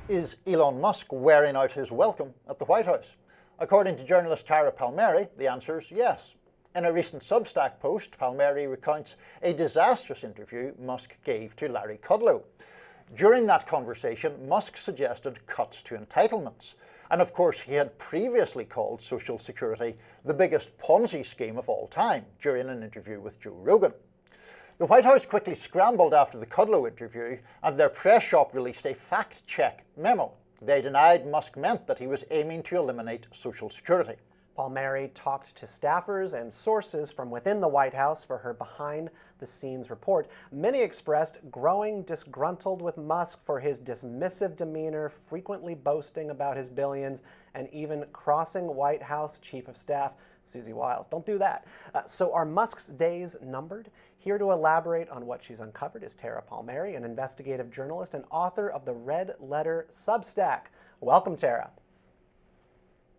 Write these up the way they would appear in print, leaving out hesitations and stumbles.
Is Elon Musk wearing out his welcome at the White House? According to journalist Tara Palmeri, the answer is yes. In a recent Substack post, Palmeri recounts a disastrous interview Musk gave to Larry Kudlow. During that conversation, Musk suggested cuts to entitlements. And of course, he had previously called Social Security the biggest Ponzi scheme of all time during an interview with Joe Rogan. The White House quickly scrambled after the Kudlow interview, and their press shop released a fact-check memo. They denied Musk meant that he was aiming to eliminate Social Security. Palmeri talked to staffers and sources from within the White House for her behind-the-scenes report. Many expressed growing disgruntled with Musk for his dismissive demeanor, frequently boasting about his billions, and even crossing White House Chief of Staff Susie Wiles. Don't do that. So are Musk's days numbered? Here to elaborate on what she's uncovered is Tara Palmeri, an investigative journalist and author of the Red Letter Substack. Welcome, Tara.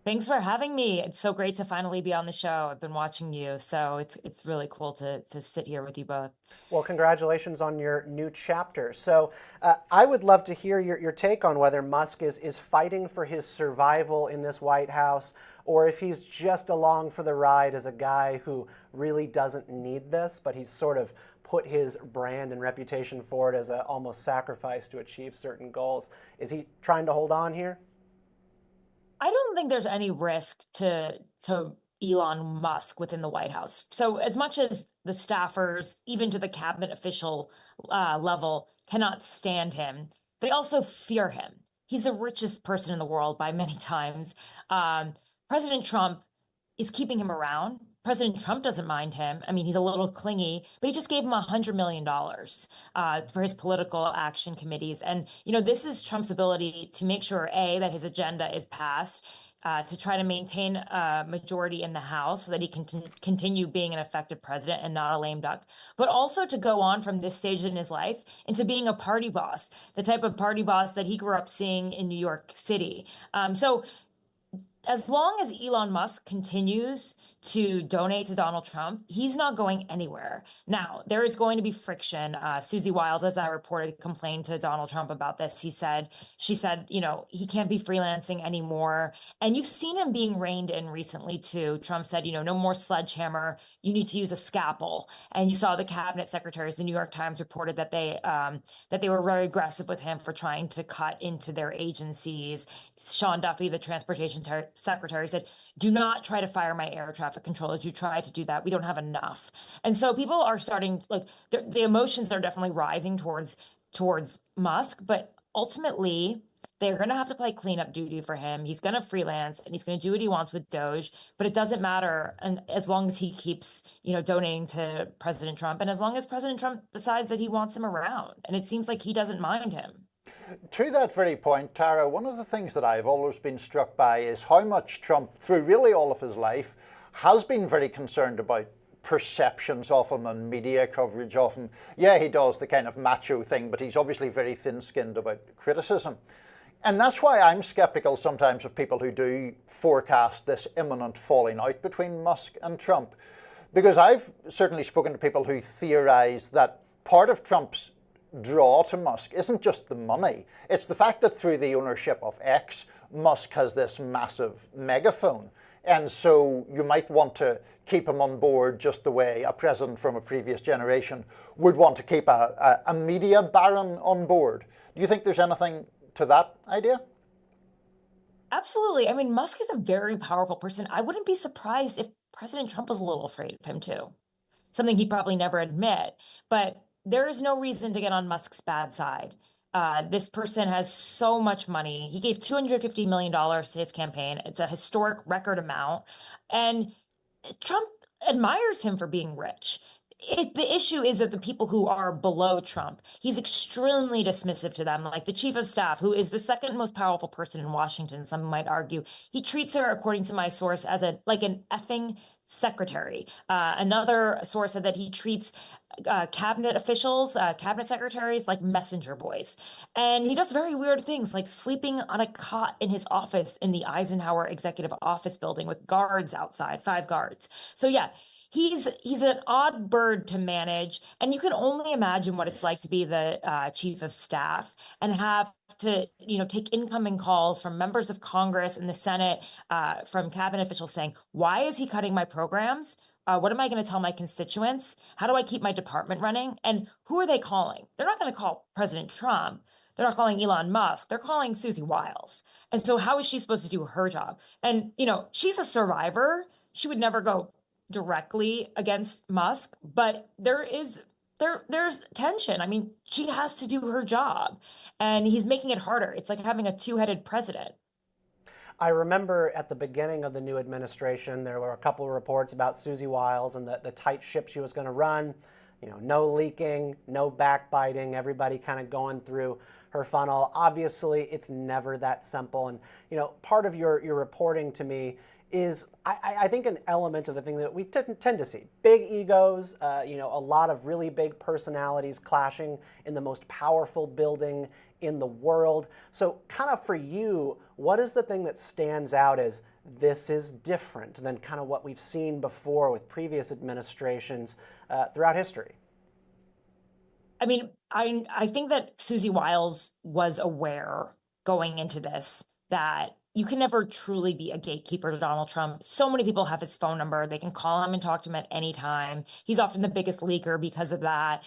Thanks for having me. It's so great to finally be on the show. I've been watching you, so it's really cool to sit here with you both. Well, congratulations on your new chapter. So I would love to hear your take on whether Musk is fighting for his survival in this White House, or if he's just along for the ride as a guy who really doesn't need this, but he's sort of put his brand and reputation forward as a almost sacrifice to achieve certain goals. Is he trying to hold on here? I don't think there's any risk to Elon Musk within the White House. So as much as the staffers, even to the cabinet official level, cannot stand him, they also fear him. He's the richest person in the world by many times. President Trump is keeping him around. President Trump doesn't mind him. I mean, he's a little clingy, but he just gave him $100 million for his political action committees. And, you know, this is Trump's ability to make sure, A, that his agenda is passed, to try to maintain a majority in the House so that he can continue being an effective president and not a lame duck, but also to go on from this stage in his life into being a party boss, the type of party boss that he grew up seeing in New York City. So as long as Elon Musk continues to donate to Donald Trump, he's not going anywhere. Now, there is going to be friction. Susie Wiles, as I reported, complained to Donald Trump about this. She said, you know, he can't be freelancing anymore. And you've seen him being reined in recently, too. Trump said, you know, no more sledgehammer. You need to use a scalpel. And you saw the cabinet secretaries. The New York Times reported that they were very aggressive with him for trying to cut into their agencies. Sean Duffy, the transportation secretary, said, do not try to fire my air traffic controllers. You try to do that. We don't have enough. And so people are starting, like, the emotions are definitely rising towards Musk, but ultimately they're going to have to play cleanup duty for him. He's going to freelance and he's going to do what he wants with Doge, but it doesn't matter. And as long as he keeps, you know, donating to President Trump, and as long as President Trump decides that he wants him around, and it seems like he doesn't mind him. To that very point, Tara, one of the things that I've always been struck by is how much Trump, through really all of his life, has been very concerned about perceptions of him and media coverage of him. Yeah, he does the kind of macho thing, but he's obviously very thin-skinned about criticism. And that's why I'm skeptical sometimes of people who do forecast this imminent falling out between Musk and Trump. Because I've certainly spoken to people who theorize that part of Trump's draw to Musk isn't just the money. It's the fact that through the ownership of X, Musk has this massive megaphone. And so you might want to keep him on board just the way a president from a previous generation would want to keep a media baron on board. Do you think there's anything to that idea? Absolutely. I mean, Musk is a very powerful person. I wouldn't be surprised if President Trump was a little afraid of him too. Something he'd probably never admit, but there is no reason to get on Musk's bad side. This person has so much money. He gave $250 million to his campaign. It's a historic record amount. And Trump admires him for being rich. The issue is that the people who are below Trump, he's extremely dismissive to them. Like the chief of staff, who is the second most powerful person in Washington, some might argue, he treats her, according to my source, as an effing secretary. Another source said that he treats cabinet officials, cabinet secretaries, like messenger boys. And he does very weird things, like sleeping on a cot in his office in the Eisenhower Executive Office building with guards outside, 5 guards. So yeah, he's an odd bird to manage, and you can only imagine what it's like to be the chief of staff and have to, take incoming calls from members of Congress and the Senate, from cabinet officials saying, "Why is he cutting my programs? What am I going to tell my constituents? How do I keep my department running?" And who are they calling? They're not going to call President Trump. They're not calling Elon Musk. They're calling Susie Wiles. And so how is she supposed to do her job? And, she's a survivor. She would never go directly against Musk, but there's tension. I mean, she has to do her job, and he's making it harder. It's like having a two-headed president. I remember at the beginning of the new administration, there were a couple of reports about Susie Wiles and the tight ship she was going to run. No leaking, no backbiting, everybody kind of going through her funnel. Obviously, it's never that simple. And, part of your reporting to me is, I think, an element of the thing that we tend to see. Big egos, a lot of really big personalities clashing in the most powerful building in the world. So kind of for you, what is the thing that stands out as this is different than kind of what we've seen before with previous administrations throughout history? I mean, I think that Susie Wiles was aware going into this that you can never truly be a gatekeeper to Donald Trump. So many people have his phone number. They can call him and talk to him at any time. He's often the biggest leaker because of that.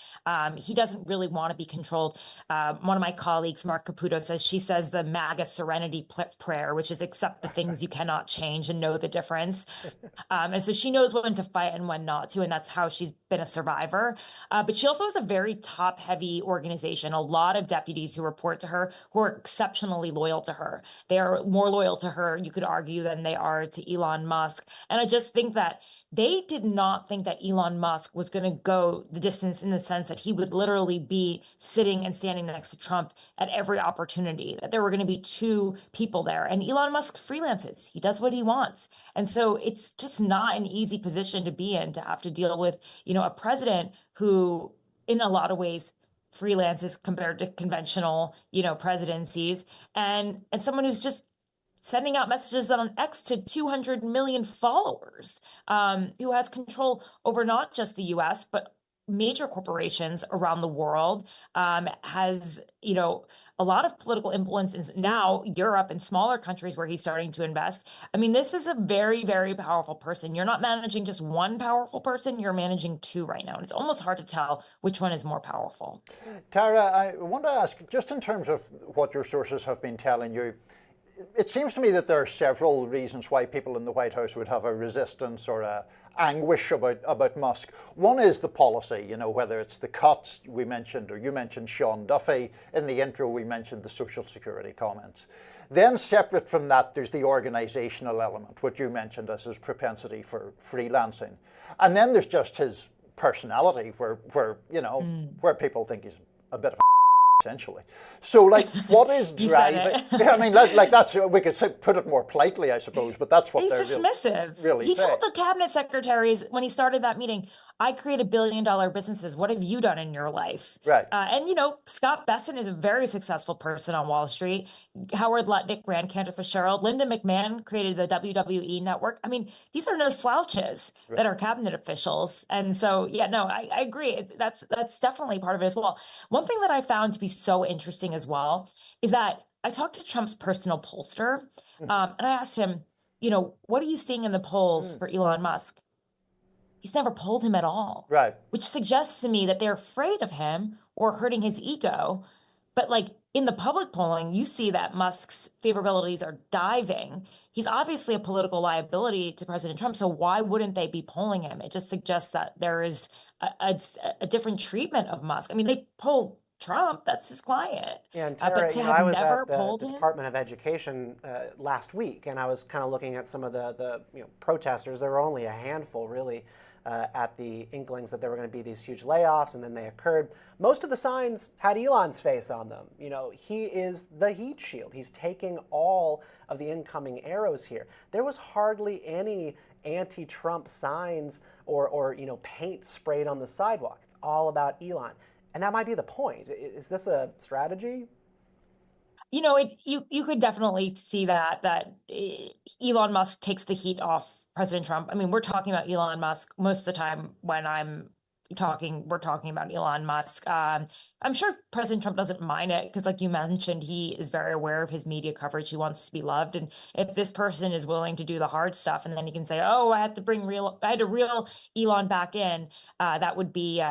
He doesn't really want to be controlled. One of my colleagues, Mark Caputo, says the MAGA serenity prayer, which is accept the things you cannot change and know the difference. And so she knows when to fight and when not to, and that's how she's been a survivor. But she also has a very top-heavy organization, a lot of deputies who report to her who are exceptionally loyal to her. They are more loyal to her, you could argue, than they are to Elon Musk. And I just think that they did not think that Elon Musk was going to go the distance, in the sense that he would literally be sitting and standing next to Trump at every opportunity, that there were going to be two people there. And Elon Musk freelances. He does what he wants. And so it's just not an easy position to be in, to have to deal with, a president who, in a lot of ways, freelances compared to conventional, presidencies, and someone who's just sending out messages on X to 200 million followers, who has control over not just the US, but major corporations around the world, has, a lot of political influence in now Europe and smaller countries where he's starting to invest. I mean, this is a very, very powerful person. You're not managing just one powerful person, you're managing two right now. And it's almost hard to tell which one is more powerful. Tara, I want to ask, just in terms of what your sources have been telling you, it seems to me that there are several reasons why people in the White House would have a resistance or a anguish about Musk. One is the policy, whether it's the cuts we mentioned, or you mentioned Sean Duffy. In the intro, we mentioned the Social Security comments. Then separate from that, there's the organizational element, what you mentioned as his propensity for freelancing. And then there's just his personality where people think he's a bit of a essentially. So, what is driving? I mean, that's, we could put it more politely, I suppose, but that's what he's they're dismissive. Really he saying. Told the cabinet secretaries when he started that meeting, "I created billion-dollar businesses. What have you done in your life?" Right. And Scott Besson is a very successful person on Wall Street. Howard Lutnick ran Cantor Fitzgerald. Linda McMahon created the WWE network. I mean, these are no slouches that are cabinet officials. And so, I agree. That's definitely part of it as well. One thing that I found to be so interesting as well is that I talked to Trump's personal pollster, and I asked him, what are you seeing in the polls for Elon Musk? He's never polled him at all. Right. Which suggests to me that they're afraid of him or hurting his ego. But in the public polling, you see that Musk's favorabilities are diving. He's obviously a political liability to President Trump. So why wouldn't they be polling him? It just suggests that there is a different treatment of Musk. I mean, they polled Trump, that's his client. Yeah, and Tara, but to have I was never at the polled him? Department of Education last week, and I was kind of looking at some of the protesters. There were only a handful, really, at the inklings that there were going to be these huge layoffs, and then they occurred. Most of the signs had Elon's face on them. He is the heat shield. He's taking all of the incoming arrows here. There was hardly any anti-Trump signs or paint sprayed on the sidewalk. It's all about Elon. And that might be the point. Is this a strategy? You know, you could definitely see that Elon Musk takes the heat off President Trump. I mean, we're talking about Elon Musk most of the time when we're talking about Elon Musk. I'm sure President Trump doesn't mind it because, like you mentioned, he is very aware of his media coverage. He wants to be loved, and if this person is willing to do the hard stuff, and then he can say, "Oh, I had to reel Elon back in," that would be,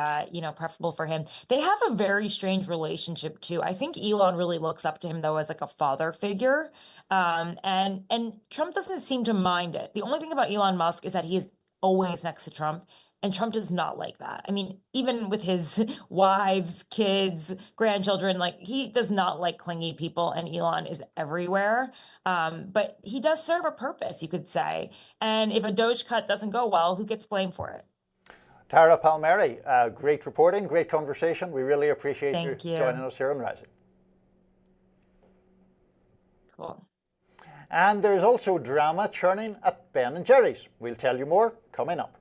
preferable for him. They have a very strange relationship too. I think Elon really looks up to him though as like a father figure, and Trump doesn't seem to mind it. The only thing about Elon Musk is that he is always next to Trump. And Trump does not like that. I mean, even with his wives, kids, grandchildren, like he does not like clingy people, and Elon is everywhere. But he does serve a purpose, you could say. And if a Doge cut doesn't go well, who gets blamed for it? Tara Palmeri, great reporting, great conversation. We really appreciate you Thank you. joining us here on Rising. Cool. And there's also drama churning at Ben & Jerry's. We'll tell you more coming up.